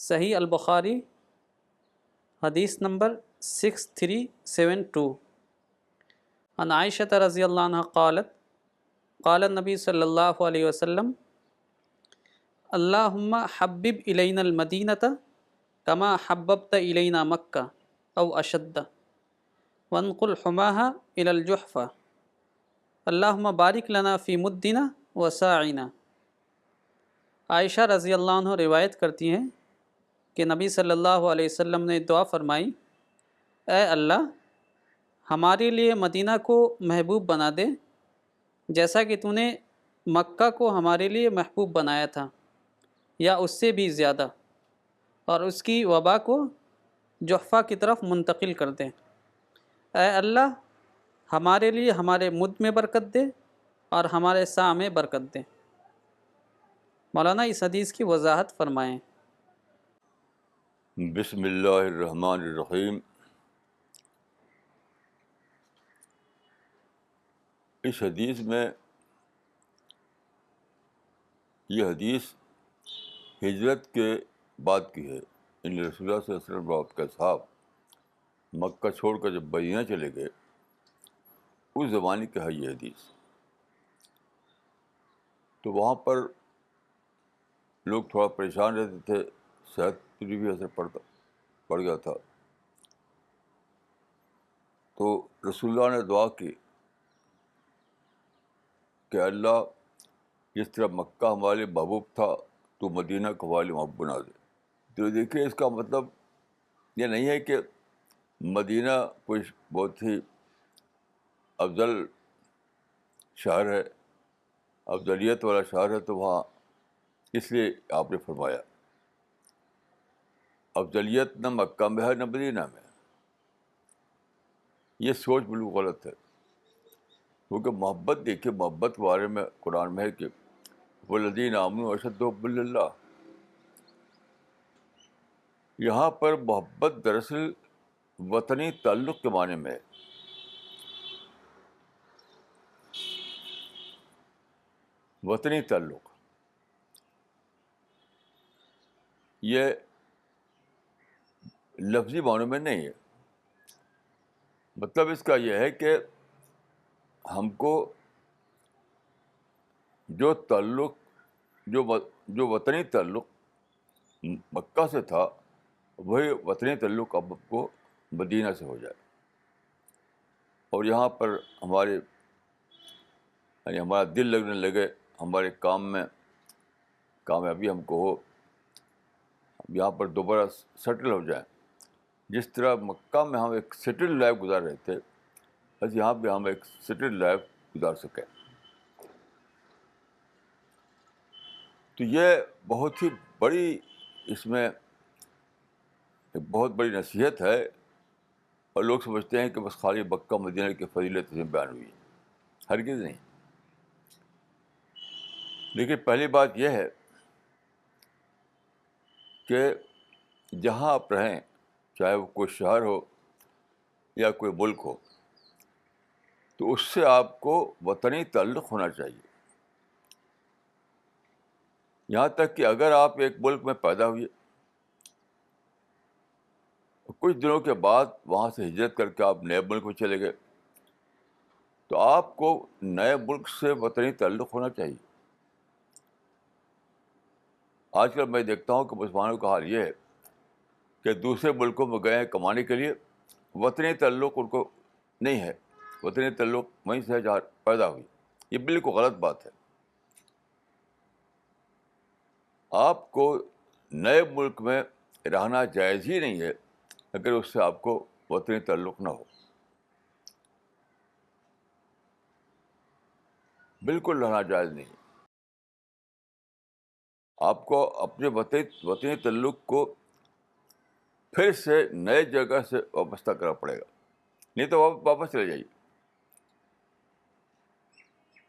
صحیح البخاری حدیث نمبر 6372 عن عائشہ رضی اللہ عنہ قالت قال النبی صلی اللہ علیہ وسلم اللہم حبب الینا المدینۃ کما حببت الینا مکہ او اشد وانقل حماہا الی الجحفہ اللہم بارک لنا فی مدنا وساعنا۔ عائشہ رضی اللہ عنہ روایت کرتی ہیں کہ نبی صلی اللہ علیہ وسلم نے دعا فرمائی، اے اللہ ہمارے لیے مدینہ کو محبوب بنا دے جیسا کہ تو نے مکہ کو ہمارے لیے محبوب بنایا تھا یا اس سے بھی زیادہ، اور اس کی وبا کو جحفہ کی طرف منتقل کر دے۔ اے اللہ ہمارے لیے ہمارے مد میں برکت دے اور ہمارے سا میں برکت دے۔ مولانا اس حدیث کی وضاحت فرمائیں۔ بسم اللہ الرحمن الرحیم۔ اس حدیث میں یہ حدیث ہجرت کے بعد کی ہے، ان رسول اللہ صلی اللہ علیہ وسلم اور آپ کے اصحاب مکہ چھوڑ کر جب مدینہ چلے گئے اس زمانے کی ہے یہ حدیث۔ تو وہاں پر لوگ تھوڑا پریشان رہتے تھے، صحت پر بھی اثر پڑ گیا تھا۔ تو رسول اللہ نے دعا کی کہ اللہ جس طرح مکہ ہمارے لیے محبوب تھا تو مدینہ کو ہمارے لیے محبوب بنا دے۔ تو دیکھیے اس کا مطلب یہ نہیں ہے کہ مدینہ کوئی بہت ہی افضل شہر ہے، افضلیت والا شہر ہے تو وہاں اس لیے آپ نے فرمایا۔ افضلیت نہ مکہ میں ہے نہ مدینہ میں، یہ سوچ بالکل غلط ہے۔ کیونکہ محبت دیکھیے، محبت کے بارے میں قرآن میں ہے کہ والذین آمنوا اشد حبا للہ۔ یہاں پر محبت دراصل وطنی تعلق کے معنی میں ہے۔ وطنی تعلق یہ لفظی معنوں میں نہیں ہے، مطلب اس کا یہ ہے کہ ہم کو جو تعلق جو وطنی تعلق مکہ سے تھا وہی وطنی تعلق اب کو مدینہ سے ہو جائے، اور یہاں پر ہمارا دل لگنے لگے، ہمارے کام میں کامیابی ہم کو ہو، ہم یہاں پر دوبارہ سیٹل ہو جائیں۔ جس طرح مکہ میں ہم ایک سیٹل لائف گزار رہے تھے، بس یہاں پہ ہم ایک سیٹل لائف گزار سکیں۔ تو یہ بہت ہی بڑی، اس میں ایک بہت بڑی نصیحت ہے، اور لوگ سمجھتے ہیں کہ بس خالی مکہ مدینہ کی فضیلت اس میں بیان ہوئی ہے، ہرگز نہیں۔ لیکن پہلی بات یہ ہے کہ جہاں آپ رہیں، چاہے وہ کوئی شہر ہو یا کوئی ملک ہو، تو اس سے آپ کو وطنی تعلق ہونا چاہیے۔ یہاں تک کہ اگر آپ ایک ملک میں پیدا ہوئے، کچھ دنوں کے بعد وہاں سے ہجرت کر کے آپ نئے ملک میں چلے گئے، تو آپ کو نئے ملک سے وطنی تعلق ہونا چاہیے۔ آج کل میں دیکھتا ہوں کہ مسلمانوں کا حال یہ ہے کہ دوسرے ملکوں میں گئے ہیں کمانے کے لیے، وطنی تعلق ان کو نہیں ہے، وطنی تعلق وہیں سے جہاں پیدا ہوئی۔ یہ بالکل غلط بات ہے۔ آپ کو نئے ملک میں رہنا جائز ہی نہیں ہے اگر اس سے آپ کو وطنی تعلق نہ ہو، بالکل رہنا جائز نہیں ہے۔ آپ کو اپنے وطنی تعلق کو پھر سے نئے جگہ سے وابستہ کرنا پڑے گا، نہیں تو واپس چلے جائیے۔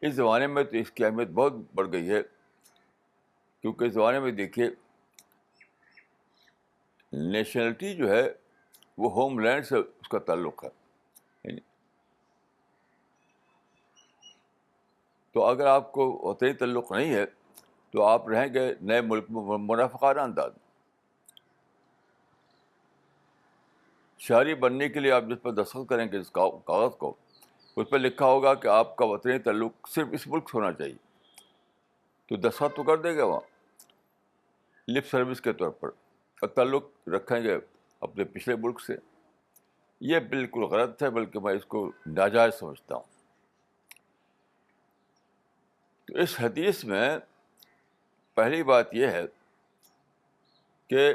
اس زمانے میں تو اس کی اہمیت بہت بڑھ گئی ہے، کیونکہ اس زمانے میں دیکھیے نیشنلٹی جو ہے وہ ہوم لینڈ سے اس کا تعلق ہے۔ تو اگر آپ کو وطنی تعلق نہیں ہے تو آپ رہیں گے نئے ملک میں منافقانہ انداز میں۔ شہری بننے کے لیے آپ جس پر دستخط کریں گے اس کاغذ کو، اس پہ لکھا ہوگا کہ آپ کا وطنی تعلق صرف اس ملک سے ہونا چاہیے، تو دستخط تو کر دیں گے وہاں لپ سروس کے طور پر، اور تعلق رکھیں گے اپنے پچھلے ملک سے. یہ بالکل غلط ہے، بلکہ میں اس کو ناجائز سمجھتا ہوں. تو اس حدیث میں پہلی بات یہ ہے کہ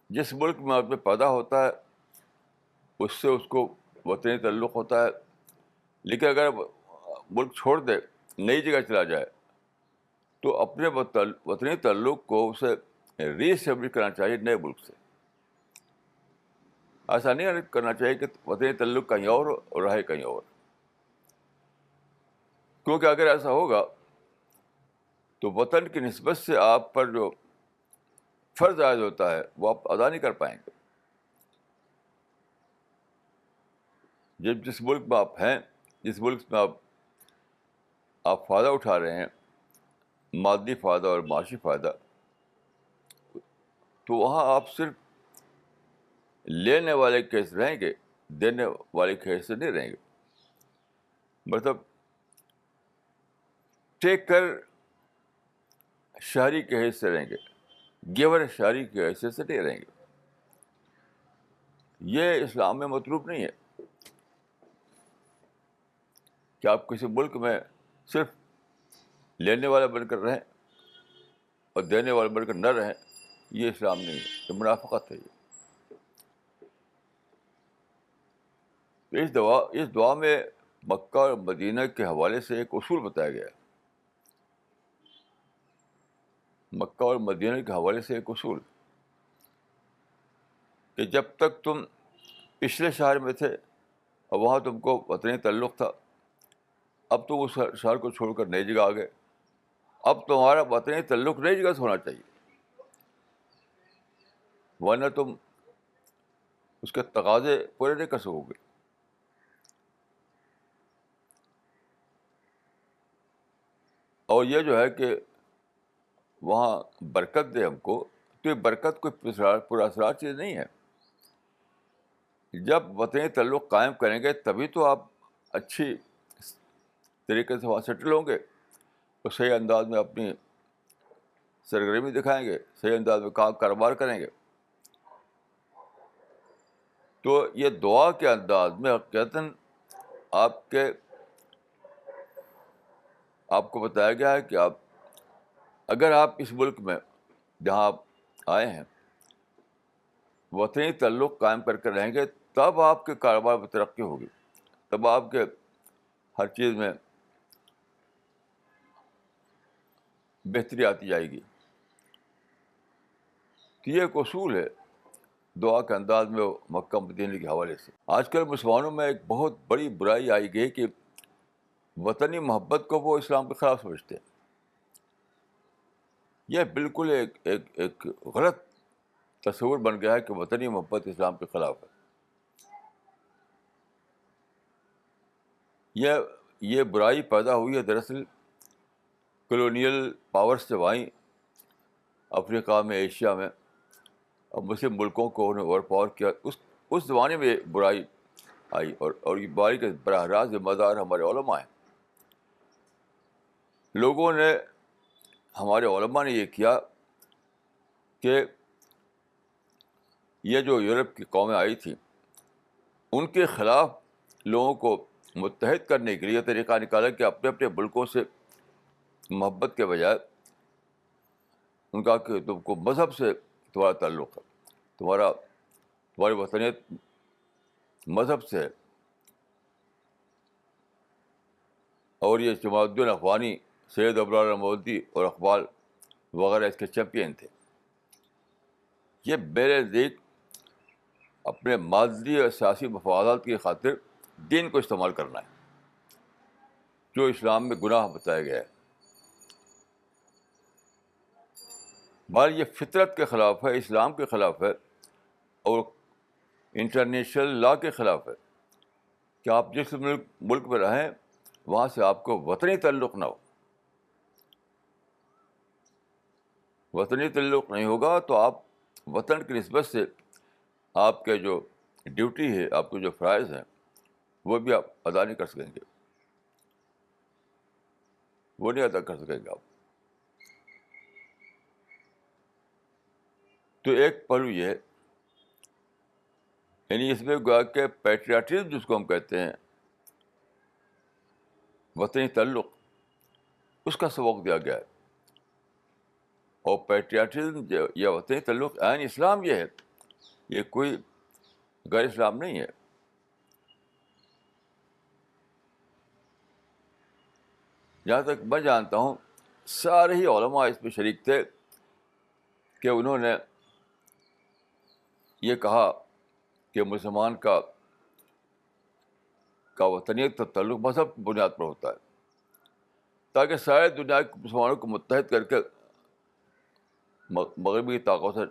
جس ملک میں آدمی پیدا ہوتا ہے اس سے اس کو وطنی تعلق ہوتا ہے، لیکن اگر ملک چھوڑ دے، نئی جگہ چلا جائے، تو اپنے وطنی تعلق کو اسے ری اسٹیبلش کرنا چاہیے نئے ملک سے. ایسا نہیں کرنا چاہیے کہ وطنی تعلق کہیں اور رہے کہیں اور، کیونکہ اگر ایسا ہوگا تو وطن کی نسبت سے آپ پر جو فرض عائد ہوتا ہے وہ آپ ادا نہیں کر پائیں گے. جس ملک میں آپ ہیں، جس ملک میں آپ فائدہ اٹھا رہے ہیں، مادی فائدہ اور معاشی فائدہ، تو وہاں آپ صرف لینے والے کے حیثیت رہیں گے، دینے والے کے حیثیت نہیں رہیں گے. مطلب ٹیک کر شہری کے حیثیت سے رہیں گے، گیور شہری کی حیثیت سے نہیں رہیں گے. یہ اسلام میں مطلوب نہیں ہے کہ آپ کسی ملک میں صرف لینے والے بن کر رہیں اور دینے والے بن کر نہ رہیں. یہ اسلام نہیں ہے، یہ منافقت ہے. اس دعا میں مکہ اور مدینہ کے حوالے سے ایک اصول بتایا گیا ہے. مکہ اور مدینہ کے حوالے سے ایک اصول کہ جب تک تم پچھلے شہر میں تھے اور وہاں تم کو وطنی تعلق تھا، اب تم اس شہر کو چھوڑ کر نئی جگہ آ گئے، اب تمہارا وطنی تعلق نئی جگہ سے ہونا چاہیے، ورنہ تم اس کے تقاضے پورے نہیں کر سکو گے. اور یہ جو ہے کہ وہاں برکت دے ہم کو، تو یہ برکت کوئی پورا اثرات چیز نہیں ہے. جب وطنی تعلق قائم کریں گے تبھی تو آپ اچھی طریقے سے وہاں سیٹل ہوں گے اور صحیح انداز میں اپنی سرگرمی دکھائیں گے، صحیح انداز میں کاروبار کریں گے. تو یہ دعا کے انداز میں حقیقتاً آپ کو بتایا گیا ہے کہ اگر آپ اس ملک میں جہاں آپ آئے ہیں وطنی تعلق قائم کر کے رہیں گے، تب آپ کے کاروبار میں ترقی ہوگی، تب آپ کے ہر چیز میں بہتری آتی جائے گی. تو یہ ایک اصول ہے دعا کے انداز میں مکہ مدینہ کے حوالے سے. آج کل مسلمانوں میں ایک بہت بڑی برائی آئی گئی کہ وطنی محبت کو وہ اسلام کے خلاف سمجھتے ہیں. یہ بالکل ایک غلط تصور بن گیا ہے کہ وطنی محبت اسلام کے خلاف ہے. یہ برائی پیدا ہوئی ہے دراصل کلونیل پاورز جب آئیں افریقہ میں، ایشیا میں، اور مسلم ملکوں کو انہوں نے اوور پاور کیا. اس زمانے میں برائی آئی، اور یہ برائی کے براہ راست ذمہ دار ہمارے علماء ہیں. ہمارے علماء نے یہ کیا کہ یہ جو یورپ کی قومیں آئی تھیں ان کے خلاف لوگوں کو متحد کرنے کے لیے طریقہ نکالا کہ اپنے اپنے ملکوں سے محبت کے بجائے ان کا کہ تم کو مذہب سے تمہارا تعلق ہے، تمہاری وطنیت مذہب سے ہے. اور یہ جماعت الدین افغانی، سید ابرار مودی اور اقبال وغیرہ اس کے چیمپئن تھے. یہ میرے نزدیک اپنے مادی اور سیاسی مفادات کی خاطر دین کو استعمال کرنا ہے، جو اسلام میں گناہ بتایا گیا ہے. بھائی یہ فطرت کے خلاف ہے، اسلام کے خلاف ہے اور انٹرنیشنل لا کے خلاف ہے کہ آپ جس ملک میں رہیں وہاں سے آپ کو وطنی تعلق نہ ہو. وطنی تعلق نہیں ہوگا تو آپ وطن کی نسبت سے آپ کے جو ڈیوٹی ہے، آپ کے جو فرائض ہیں، وہ بھی آپ ادا نہیں کر سکیں گے، وہ نہیں ادا کر سکیں گے آپ. تو ایک پہلو یہ ہے، یعنی اس میں گویا کہ پیٹریاٹزم جس کو ہم کہتے ہیں، وطنی تعلق، اس کا سبق دیا گیا ہے. اور پیٹریاٹزم یا وطنی تعلق عین اسلام یہ ہے، یہ کوئی غیر اسلام نہیں ہے. جہاں تک میں جانتا ہوں سارے ہی علماء اس میں شریک تھے کہ انہوں نے یہ کہا کہ مسلمان کا وطنیت کا تعلق مذہب کی بنیاد پر ہوتا ہے، تاکہ سارے دنیا کے مسلمانوں کو متحد کر کے مغربی طاقتوں سے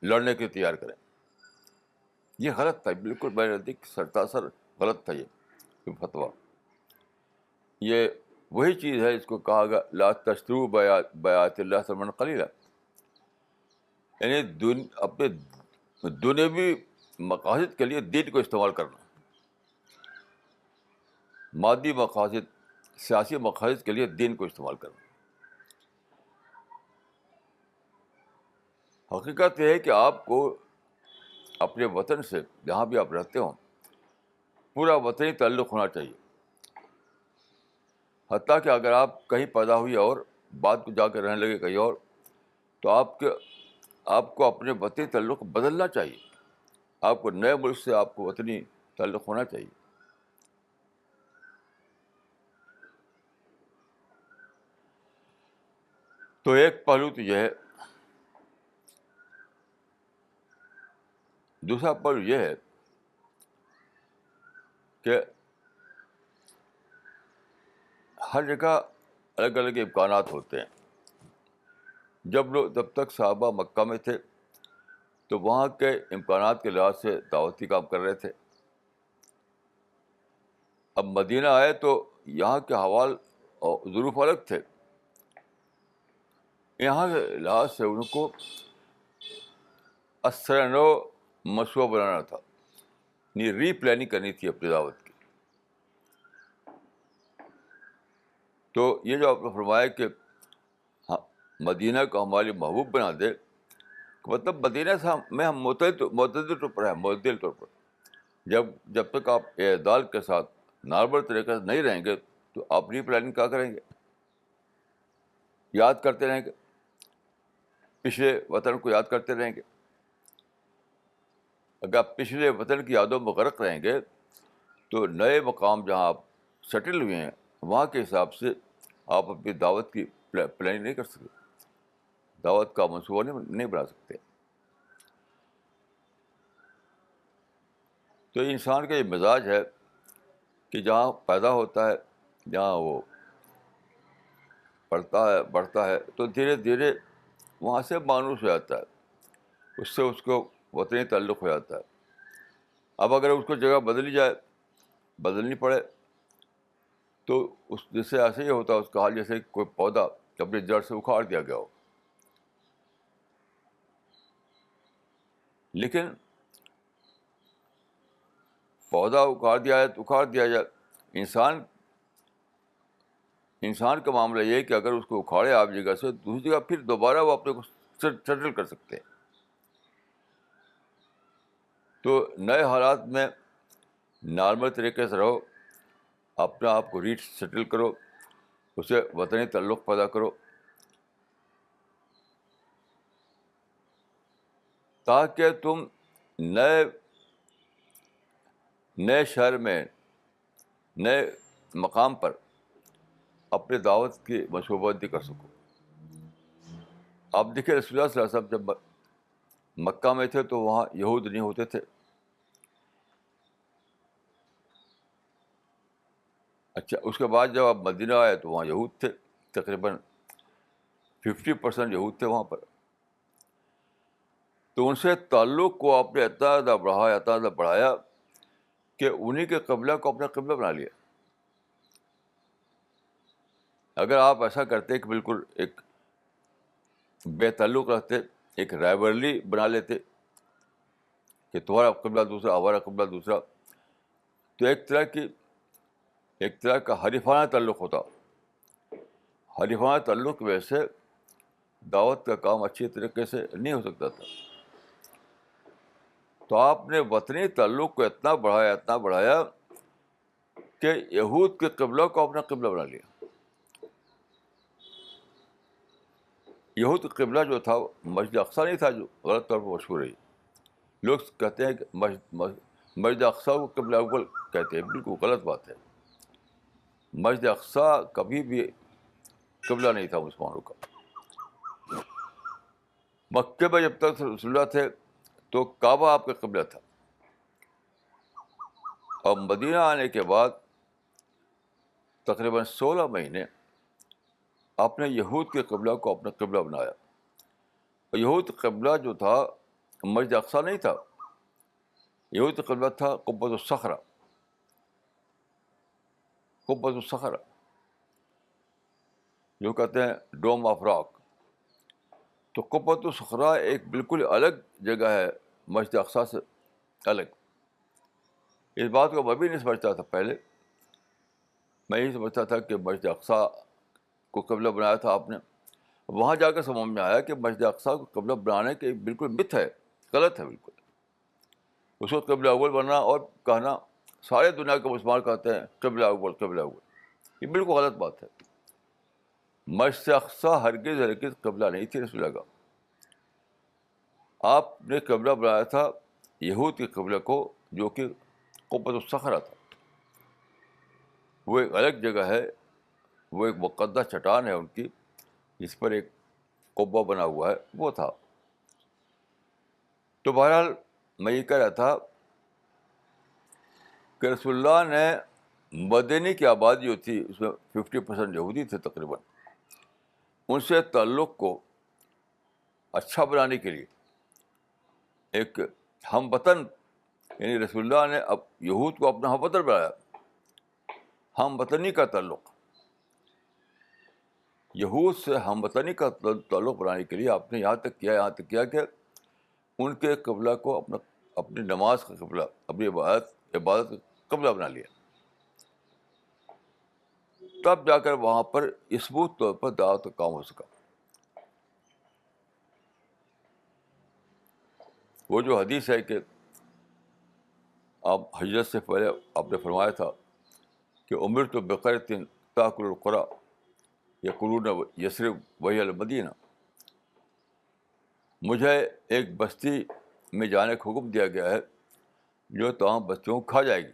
لڑنے کے لیے تیار کریں. یہ غلط تھا، بالکل میرے نزدیک سرتاسر غلط تھا یہ فتویٰ. یہ وہی چیز ہے جس کو کہا گیا لا تشتروا بیعات اللہ ثمنا قلیلا، یعنی اپنے دنیاوی مقاصد کے لیے دین کو استعمال کرنا، مادی مقاصد، سیاسی مقاصد کے لیے دین کو استعمال کرنا. حقیقت یہ ہے کہ آپ کو اپنے وطن سے جہاں بھی آپ رہتے ہوں پورا وطنی تعلق ہونا چاہیے. حتیٰ کہ اگر آپ کہیں پیدا ہوئی اور بعد کو جا کے رہنے لگے کہیں اور، تو آپ کو اپنے وطنی تعلق بدلنا چاہیے. آپ کو نئے ملک سے آپ کو وطنی تعلق ہونا چاہیے. تو ایک پہلو تو یہ ہے. دوسرا پہلو یہ ہے کہ ہر جگہ الگ الگ امکانات ہوتے ہیں. جب تک صحابہ مکہ میں تھے تو وہاں کے امکانات کے لحاظ سے دعوتی کام کر رہے تھے. اب مدینہ آئے تو یہاں کے حوال اور ظروف الگ تھے. یہاں کے لحاظ سے ان کو اثر نو مشروع بنانا تھا، یعنی ری پلاننگ کرنی تھی اپنی دعوت کی. تو یہ جو آپ نے فرمایا کہ ہاں مدینہ کو ہماری محبوب بنا دے، مطلب مدینہ سے ہم معتدل طور پر جب تک آپ اعتدال کے ساتھ نارمل طریقے سے نہیں رہیں گے تو آپ ری پلاننگ کیا کریں گے؟ یاد کرتے رہیں گے، پچھلے وطن کو یاد کرتے رہیں گے. اگر آپ پچھلے وطن کی یادوں میں غرق رہیں گے تو نئے مقام جہاں آپ سیٹل ہوئے ہیں وہاں کے حساب سے آپ اپنی دعوت کی پلاننگ نہیں کر سکتے، دعوت کا منصوبہ نہیں بنا سکتے. تو انسان کا یہ مزاج ہے کہ جہاں پیدا ہوتا ہے، جہاں وہ بڑھتا ہے تو دھیرے دھیرے وہاں سے مانوس ہو جاتا ہے، اس سے اس کو وطنی تعلق ہو جاتا ہے. اب اگر اس کو جگہ بدلنی پڑے تو جیسے ایسے ہی ہوتا ہے اس کا حال جیسے کوئی پودا اپنی جڑ سے اکھاڑ دیا گیا ہو. لیکن پودا اکھاڑ دیا جائے تو اکھاڑ دیا جائے. انسان کا معاملہ یہ ہے کہ اگر اس کو اکھاڑے آپ جگہ سے دوسری جگہ پھر دوبارہ وہ اپنے کو سیٹل کر سکتے ہیں. تو نئے حالات میں نارمل طریقے سے رہو، اپنے آپ کو ری سیٹل کرو، اسے وطنی تعلق پیدا کرو، تاکہ تم نئے شہر میں، نئے مقام پر اپنے دعوت کی منصوبہ بندی کر سکو. آپ دیکھیں رسول اللہ صلی اللہ علیہ وسلم جب مکہ میں تھے تو وہاں یہود نہیں ہوتے تھے. اچھا، اس کے بعد جب آپ مدینہ آئے تو وہاں یہود تھے، تقریباً 50% یہود تھے وہاں پر. تو ان سے تعلق کو آپ نے اتنا زیادہ بڑھایا کہ انہی کے قبلہ کو اپنا قبلہ بنا لیا. اگر آپ ایسا کرتے کہ بالکل ایک بے تعلق رہتے، ایک رائیولری بنا لیتے کہ تمہارا قبلہ دوسرا، ہمارا قبلہ دوسرا. تو ایک طرح کا حریفانہ تعلق ہوتا. حریفانہ تعلق کی وجہ سے دعوت کا کام اچھی طریقے سے نہیں ہو سکتا تھا. تو آپ نے وطنی تعلق کو اتنا بڑھایا کہ یہود کے قبلہ کو اپنا قبلہ بنا لیا. یہود کا قبلہ جو تھا مسجد اقصیٰ نہیں تھا، جو غلط طور پر مشہور ہے. لوگ کہتے ہیں کہ مسجد اقصیٰ کو قبلہ اول کہتے ہیں. بالکل غلط بات ہے. مسجد اقصیٰ کبھی بھی قبلہ نہیں تھا مسلمانوں کا. مکے میں جب تک رسول اللہ تھے تو کعبہ آپ کا قبلہ تھا، اور مدینہ آنے کے بعد تقریباً 16 مہینے آپ نے یہود کے قبلہ کو اپنا قبلہ بنایا. اور یہود قبلہ جو تھا مسجد اقصیٰ نہیں تھا. یہود قبلہ تھا قبۃ الصخرہ. قبۃ الصخرہ جو کہتے ہیں ڈوم آف راک. تو قبۃ الصخرہ ایک بالکل الگ جگہ ہے مسجد اقصیٰ سے الگ. اس بات کو میں بھی نہیں سمجھتا تھا پہلے. میں یہی سمجھتا تھا کہ مسجد اقصیٰ کو قبلہ بنایا تھا آپ نے. وہاں جا کر سمجھ میں آیا کہ مسجد اقصیٰ کو قبلہ بنانے کے بالکل مت ہے، غلط ہے بالکل. اس کو قبلہ اول بننا اور کہنا، سارے دنیا کے مسلمان کہتے ہیں قبلہ اول قبلہ اول، یہ بالکل غلط بات ہے. مسجد اقصیٰ ہرگز قبلہ نہیں تھی رسول اللہ کا. آپ نے قبلہ بنایا تھا یہود کے قبلہ کو، جو کہ قبۃ الصخرہ تھا. وہ ایک الگ جگہ ہے، وہ ایک مقدس چٹان ہے ان کی، جس پر ایک قبہ بنا ہوا ہے، وہ تھا. تو بہرحال میں یہ کہہ رہا تھا کہ رسول اللہ نے مدینہ کی آبادی جو تھی اس میں 50% یہودی تھے تقریباً. ان سے تعلق کو اچھا بنانے کے لیے ایک ہم وطن، یعنی رسول اللہ نے اب یہود کو اپنا ہم وطن بنایا. ہم وطنی کا تعلق، یہود سے ہم وطنی کا تعلق بنانے کے لیے آپ نے یہاں تک کیا کہ ان کے قبلہ کو اپنی نماز کا قبلہ، اپنی عبادت کا قبلہ بنا لیا. تب جا کر وہاں پر اسموتھ طور پر دعوت کا کام ہو سکا. وہ جو حدیث ہے کہ آپ ہجرت سے پہلے آپ نے فرمایا تھا کہ امرت بقرۃ تاکل القری یقولون یثرب وہی المدینہ، مجھے ایک بستی میں جانے کا حکم دیا گیا ہے جو تمام بستیوں کو کھا جائے گی.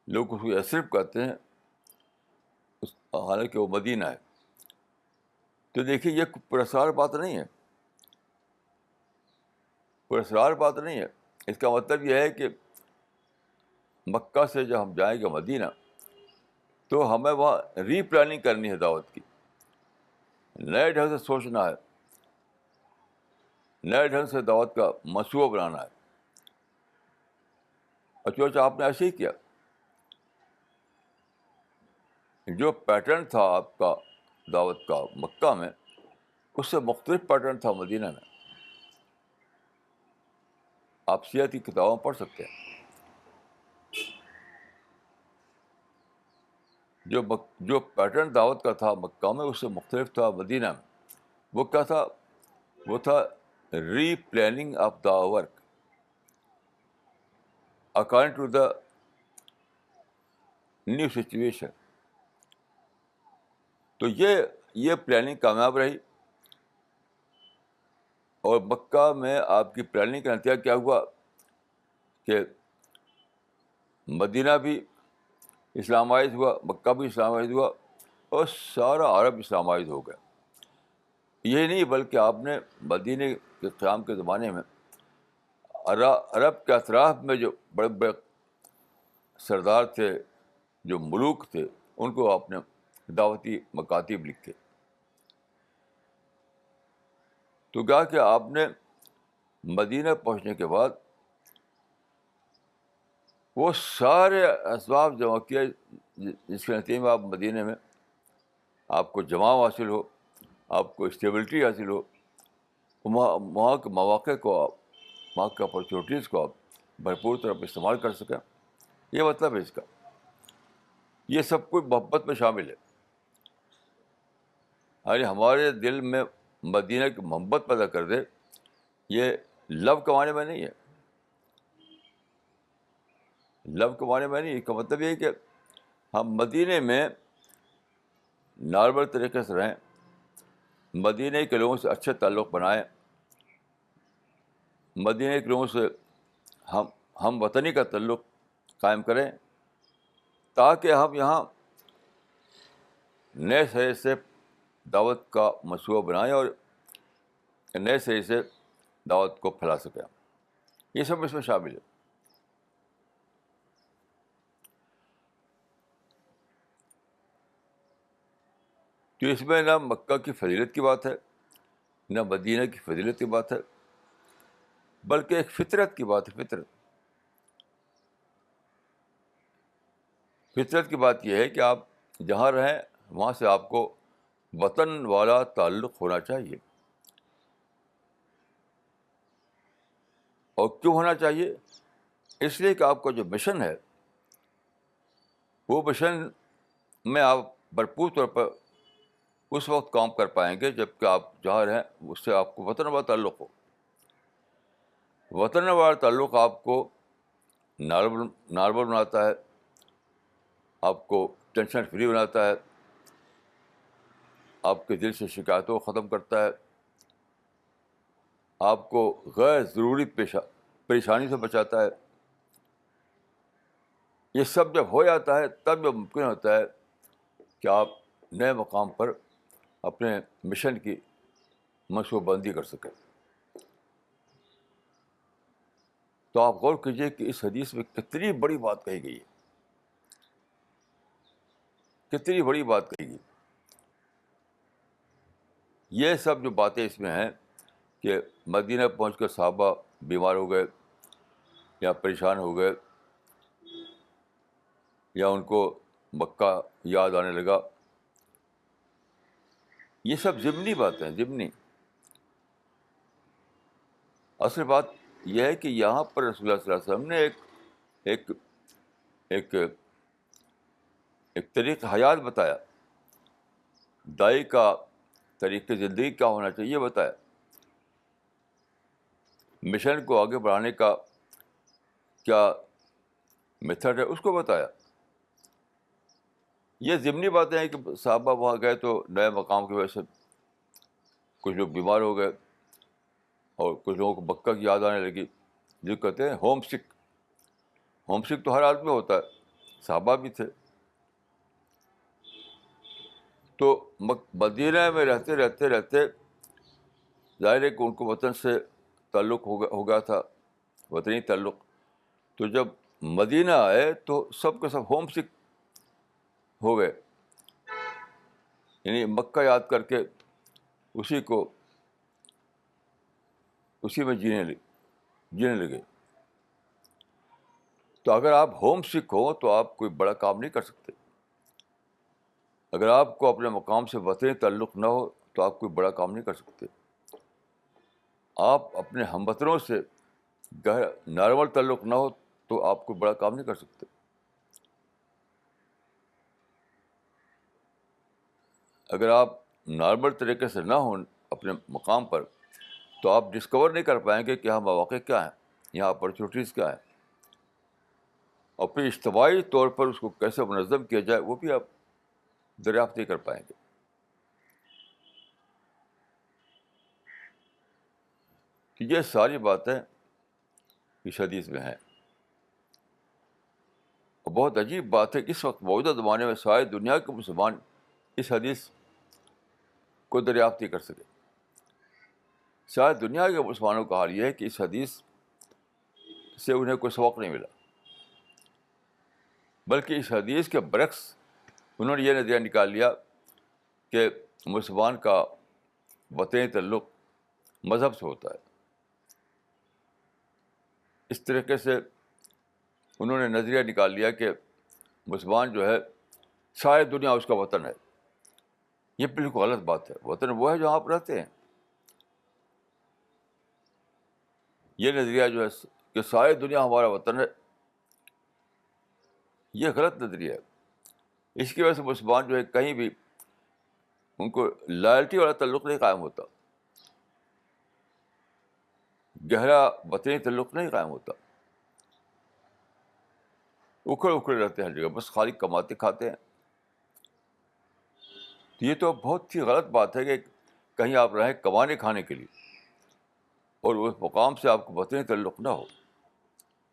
لوگ اس کو یثرب کہتے ہیں، حالانکہ وہ مدینہ ہے. تو دیکھیے یہ پراسرار بات نہیں ہے، پراسرار بات نہیں ہے. اس کا مطلب یہ ہے کہ مکہ سے جب ہم جائیں گے مدینہ تو ہمیں وہاں ری پلاننگ کرنی ہے دعوت کی. نئے ڈھنگ سے سوچنا ہے، نئے ڈھنگ سے دعوت کا منصوبہ بنانا ہے. اچھا آپ نے ایسے ہی کیا. جو پیٹرن تھا آپ کا دعوت کا مکہ میں، اس سے مختلف پیٹرن تھا مدینہ میں. آپ سیرت کی کتابوں پڑھ سکتے ہیں. جو پیٹرن دعوت کا تھا مکہ میں، اس سے مختلف تھا مدینہ میں. وہ کیا تھا؟ وہ تھا replanning of the work according to the new situation. تو یہ پلاننگ کامیاب رہی. اور مکہ میں آپ کی پلاننگ کا نتیجہ کیا ہوا کہ مدینہ بھی اسلامائز ہوا، مکہ بھی اسلامائز ہوا، اور سارا عرب اسلامائز ہو گیا. یہی نہیں بلکہ آپ نے مدینہ کے قیام کے زمانے میں عرب کے اطراف میں جو بڑے بڑے سردار تھے، جو ملوک تھے، ان کو آپ نے دعوتی مکاتب لکھے. تو کیا کہ آپ نے مدینہ پہنچنے کے بعد وہ سارے اسباب جمع کیے جس کے نتیجے میں آپ مدینہ میں آپ کو جماع حاصل ہو، آپ کو اسٹیبلٹی حاصل ہو، وہاں کے مواقع کو آپ، وہاں کے اپرچونیٹیز کو آپ بھرپور طور پر استعمال کر سکیں. یہ مطلب ہے اس کا. یہ سب کچھ محبت میں شامل ہے. یعنی ہمارے دل میں مدینہ کی محبت پیدا کر دے. یہ لو کے معنی میں نہیں ہے. لو کے معنی میں نہیں. اس کا مطلب یہ ہے کہ ہم مدینے میں نارمل طریقے سے رہیں, مدینے کے لوگوں سے اچھے تعلق بنائیں, مدینے کے لوگوں سے ہم وطنی کا تعلق قائم کریں, تاکہ ہم یہاں نئے سرے سے دعوت کا منصوبہ بنائیں اور نئے سرے سے دعوت کو پھیلا سکیں. یہ سب اس میں شامل ہے. تو اس میں نہ مکہ کی فضیلت کی بات ہے, نہ مدینہ کی فضیلت کی بات ہے, بلکہ ایک فطرت کی بات ہے. فطرت کی بات یہ ہے کہ آپ جہاں رہیں وہاں سے آپ کو وطن والا تعلق ہونا چاہیے. اور کیوں ہونا چاہیے؟ اس لیے کہ آپ کا جو مشن ہے وہ مشن میں آپ بھرپور طور پر اس وقت کام کر پائیں گے جب کہ آپ جہاں رہیں اس سے آپ کو وطن والا تعلق ہو. وطن والا تعلق آپ کو نارمل بناتا ہے, آپ کو ٹینشن فری بناتا ہے, آپ کے دل سے شکایتوں کو ختم کرتا ہے, آپ کو غیر ضروری پریشانی سے بچاتا ہے. یہ سب جب ہو جاتا ہے تب یہ ممکن ہوتا ہے کہ آپ نئے مقام پر اپنے مشن کی منصوبہ بندی کر سکیں. تو آپ غور کیجیے کہ اس حدیث میں کتنی بڑی بات کہی گئی ہے, کتنی بڑی بات کہی گئی. یہ سب جو باتیں اس میں ہیں کہ مدینہ پہنچ کر صحابہ بیمار ہو گئے یا پریشان ہو گئے یا ان کو مکہ یاد آنے لگا, یہ سب ضمنی باتیں ہیں, ضمنی. اصل بات یہ ہے کہ یہاں پر رسول اللہ صلی اللہ علیہ وسلم نے ایک ایک ایک طریقہ حیات بتایا, دائی کا طریقہ زندگی کیا ہونا چاہیے یہ بتایا, مشن کو آگے بڑھانے کا کیا میتھڈ ہے اس کو بتایا. یہ ضمنی باتیں ہیں کہ صحابہ وہاں گئے تو نئے مقام کی وجہ سے کچھ لوگ بیمار ہو گئے اور کچھ لوگوں کو مکہ کی یاد آنے لگی, جو کہتے ہیں ہوم سک. ہوم سک تو ہر آدمی ہوتا ہے, صحابہ بھی تھے. تو مدینہ میں رہتے رہتے رہتے ظاہر ہے کہ ان کو وطن سے تعلق ہو گیا تھا, وطنی تعلق. تو جب مدینہ آئے تو سب کے سب ہوم سک ہو گئے, یعنی مکہ یاد کر کے اسی میں جینے لگے. تو اگر آپ ہوم سک ہو تو آپ کوئی بڑا کام نہیں کر سکتے. اگر آپ کو اپنے مقام سے وطنی تعلق نہ ہو تو آپ کوئی بڑا کام نہیں کر سکتے. آپ اپنے ہم وطنوں سے نارمل تعلق نہ ہو تو آپ کوئی بڑا کام نہیں کر سکتے. اگر آپ نارمل طریقے سے نہ ہوں اپنے مقام پر تو آپ ڈسکور نہیں کر پائیں گے کہ یہاں مواقع کیا ہیں, یہاں اپرچونیٹیز کیا ہیں, اور پھر اجتماعی طور پر اس کو کیسے منظم کیا جائے وہ بھی آپ دریافت نہیں کر پائیں گے. یہ ساری باتیں اس حدیث میں ہیں. اور بہت عجیب بات ہے کہ اس وقت موجودہ زمانے میں شاید دنیا کے مسلمان اس حدیث کو دریافت نہیں کر سکے. شاید دنیا کے مسلمانوں کا حال یہ ہے کہ اس حدیث سے انہیں کوئی سبق نہیں ملا, بلکہ اس حدیث کے برعکس انہوں نے یہ نتیجہ نکال لیا کہ مسلمان کا وطنی تعلق مذہب سے ہوتا ہے. اس طریقے سے انہوں نے نظریہ نکال لیا کہ مسلمان جو ہے ساری دنیا اس کا وطن ہے. یہ بالکل غلط بات ہے. وطن وہ ہے جہاں آپ رہتے ہیں. یہ نظریہ جو ہے کہ ساری دنیا ہمارا وطن ہے، یہ غلط نظریہ ہے. اس کی وجہ سے مسلمان جو ہے کہیں بھی ان کو لائلٹی والا تعلق نہیں قائم ہوتا، گہرا وطنی تعلق نہیں قائم ہوتا. اکھڑے اکھڑے رہتے ہیں ہر جگہ، بس خالی کماتے کھاتے ہیں. تو یہ تو بہت ہی غلط بات ہے کہ کہیں آپ رہیں کمانے کھانے کے لیے اور اس مقام سے آپ کو وطنی تعلق نہ ہو.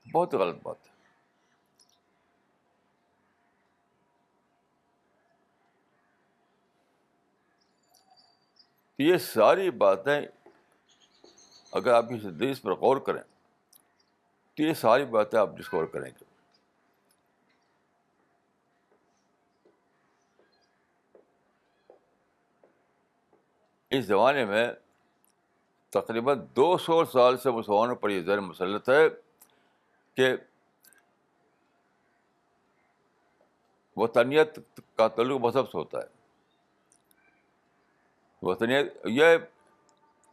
بہت غلط بات ہے. تو یہ ساری باتیں اگر آپ اس حدیث پر غور کریں تو یہ ساری باتیں آپ ڈسکور کریں گے. اس زمانے میں تقریباً 200 سال سے مسلمانوں پر یہ ذہن مسلط ہے کہ وطنیت کا تعلق مذہب سے ہوتا ہے. وطنیت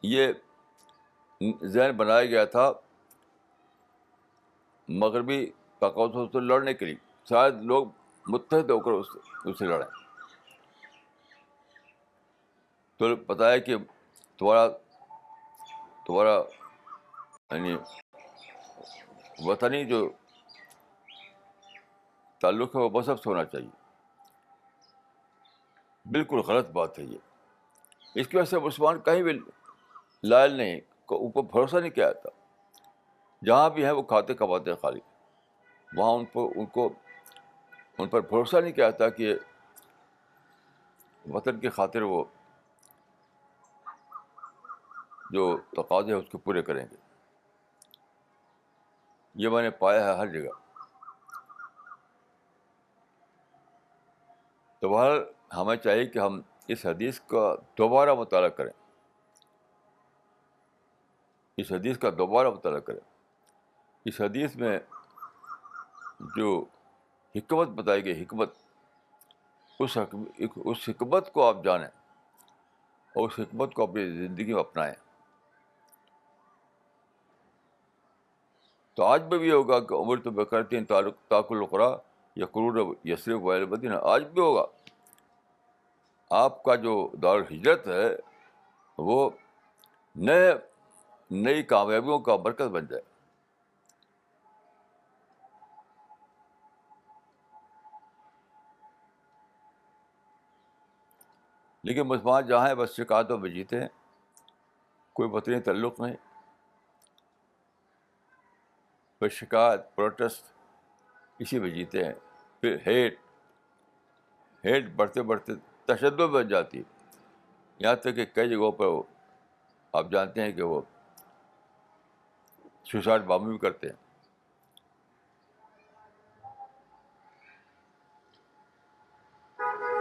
یہ ذہن بنایا گیا تھا مغربی طاقتوں سے لڑنے کے لیے. شاید لوگ متحد ہو کر اس سے لڑیں. تو پتہ ہے کہ تمہارا یعنی وطنی جو تعلق ہے وہ مذہب سے ہونا چاہیے. بالکل غلط بات ہے یہ. اس کی وجہ سے مسلمان کہیں بھی لائل نہیں، اوپر بھروسہ نہیں کیا جاتا. جہاں بھی ہیں وہ کھاتے کماتے ہیں خالی. وہاں ان پر بھروسہ نہیں کیا جاتا کہ وطن کی خاطر وہ جو تقاضے ہیں اس کو پورے کریں گے. یہ میں نے پایا ہے ہر جگہ. تو بہرحال ہمیں چاہیے کہ ہم اس حدیث کا دوبارہ مطالعہ کریں. اس حدیث کا دوبارہ مطالعہ کریں. اس حدیث میں جو حکمت بتائی گئی، اس حکمت کو آپ جانیں اور اس حکمت کو اپنی زندگی میں اپنائیں. تو آج بھی ہوگا کہ عمر تو بکرتین تاکل القرا یا قرون یسرب ویل مدینہ. آج بھی ہوگا. آپ کا جو دارالہجرت ہے وہ نئی کامیابیوں کا مرکز بن جائے. لیکن مسلمان جہاں ہیں بس شکایتوں میں جیتے ہیں، کوئی وطنی تعلق نہیں. بس شکایت، پروٹیسٹ، اسی میں جیتے ہیں. پھر ہیٹ بڑھتے بڑھتے تشدد بن جاتی ہے. یہاں تک کہ کئی جگہوں پر آپ جانتے ہیں کہ وہ سوسائڈ بامبنگ بھی کرتے ہیں.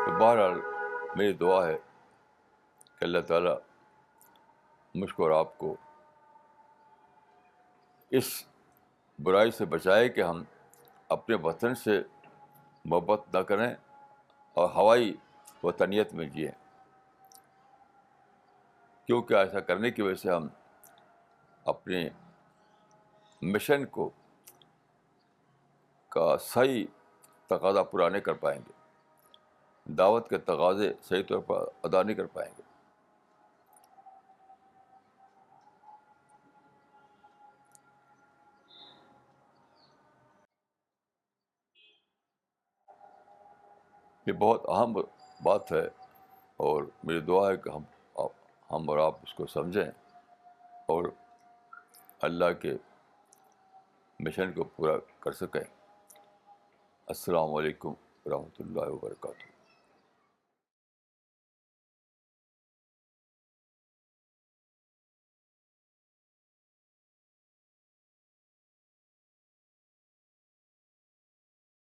تو بہرحال میری دعا ہے کہ اللہ تعالیٰ مجھ کو اور آپ کو اس برائی سے بچائے کہ ہم اپنے وطن سے محبت نہ کریں اور ہوائی وطنیت میں جئیں. کیونکہ ایسا کرنے کی وجہ سے ہم اپنے مشن کا صحیح تقاضا پورا نہیں کر پائیں گے. دعوت کے تقاضے صحیح طور پر ادا نہیں کر پائیں گے. یہ بہت اہم بات ہے اور میری دعا ہے کہ ہم اور آپ اس کو سمجھیں اور اللہ کے مشن کو پورا کر سکیں. السلام علیکم ورحمۃ اللہ وبرکاتہ.